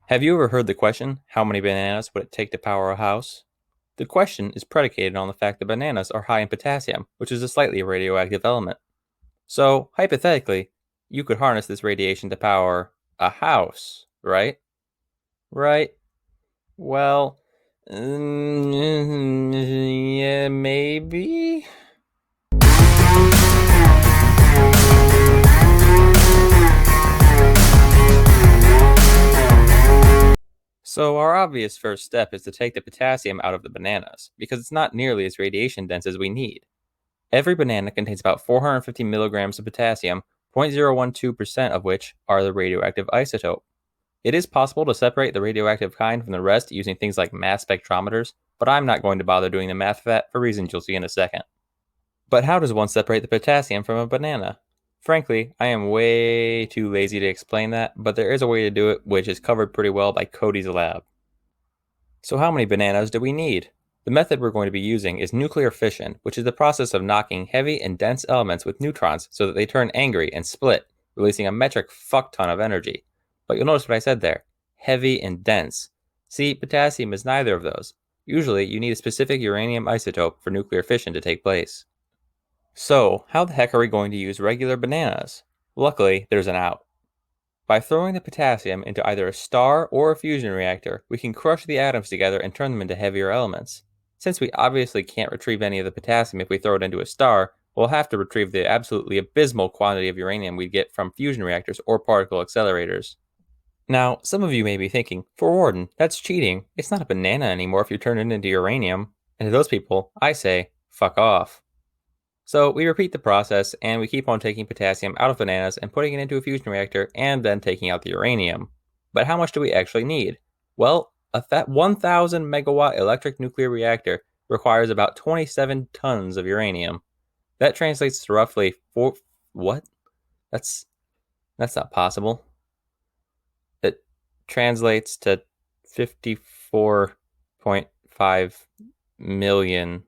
Have you ever heard the question, how many bananas would it take to power a house? The question is predicated on the fact that bananas are high in potassium, which is a slightly radioactive element. So, hypothetically, you could harness this radiation to power a house, right? Right? Well, yeah, maybe? So, our obvious first step is to take the potassium out of the bananas, because it's not nearly as radiation dense as we need. Every banana contains about 450 milligrams of potassium, 0.012% of which are the radioactive isotope. It is possible to separate the radioactive kind from the rest using things like mass spectrometers, but I'm not going to bother doing the math for that for reasons you'll see in a second. But how does one separate the potassium from a banana? Frankly, I am way too lazy to explain that, but there is a way to do it which is covered pretty well by Cody's lab. So how many bananas do we need? The method we're going to be using is nuclear fission, which is the process of knocking heavy and dense elements with neutrons so that they turn angry and split, releasing a metric fuck ton of energy. But you'll notice what I said there. Heavy and dense. See, potassium is neither of those. Usually, you need a specific uranium isotope for nuclear fission to take place. So, how the heck are we going to use regular bananas? Luckily, there's an out. By throwing the potassium into either a star or a fusion reactor, we can crush the atoms together and turn them into heavier elements. Since we obviously can't retrieve any of the potassium if we throw it into a star, we'll have to retrieve the absolutely abysmal quantity of uranium we get from fusion reactors or particle accelerators. Now, some of you may be thinking, for Warden, that's cheating. It's not a banana anymore if you turn it into uranium. And to those people, I say, fuck off. So we repeat the process, and we keep on taking potassium out of bananas and putting it into a fusion reactor, and then taking out the uranium. But how much do we actually need? Well, a 1,000 megawatt electric nuclear reactor requires about 27 tons of uranium. That translates to roughly what? That's not possible. It translates to 54.5 million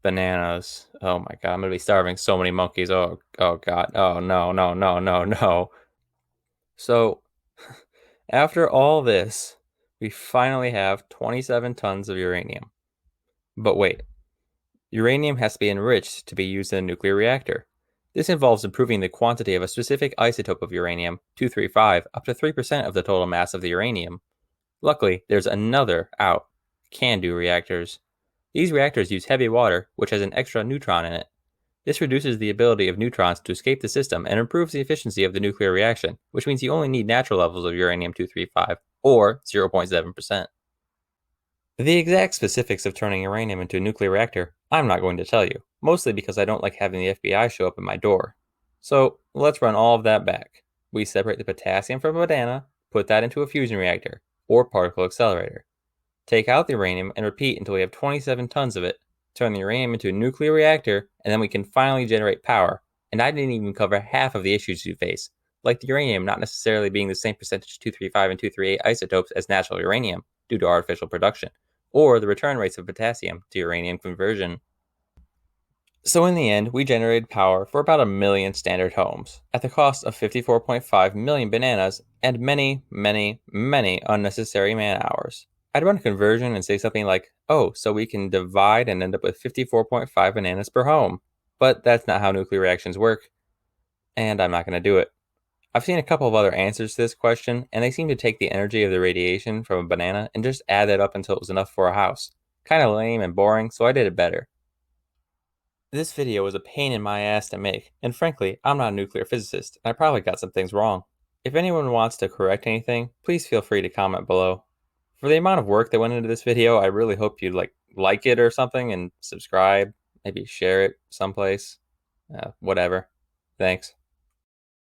bananas. Oh my god, I'm gonna be starving so many monkeys. Oh god. Oh no, no, no, no, no. So, after all this, we finally have 27 tons of uranium. But wait, uranium has to be enriched to be used in a nuclear reactor. This involves improving the quantity of a specific isotope of uranium, 235, up to 3% of the total mass of the uranium. Luckily, there's another out: CANDU reactors. These reactors use heavy water, which has an extra neutron in it. This reduces the ability of neutrons to escape the system and improves the efficiency of the nuclear reaction, which means you only need natural levels of uranium-235, or 0.7%. The exact specifics of turning uranium into a nuclear reactor, I'm not going to tell you, mostly because I don't like having the FBI show up at my door. So, let's run all of that back. We separate the potassium from a banana, put that into a fusion reactor, or particle accelerator. Take out the uranium and repeat until we have 27 tons of it, turn the uranium into a nuclear reactor, and then we can finally generate power. And I didn't even cover half of the issues you face, like the uranium not necessarily being the same percentage 235 and 238 isotopes as natural uranium due to artificial production, or the return rates of potassium to uranium conversion. So in the end, we generated power for about 1 million standard homes, at the cost of 54.5 million bananas and many, many, many unnecessary man hours. I'd run a conversion and say something like, oh, so we can divide and end up with 54.5 bananas per home. But that's not how nuclear reactions work, and I'm not going to do it. I've seen a couple of other answers to this question, and they seem to take the energy of the radiation from a banana and just add that up until it was enough for a house. Kind of lame and boring, so I did it better. This video was a pain in my ass to make, and frankly, I'm not a nuclear physicist, and I probably got some things wrong. If anyone wants to correct anything, please feel free to comment below. For the amount of work that went into this video, I really hope you like it or something and subscribe, maybe share it someplace, whatever. Thanks.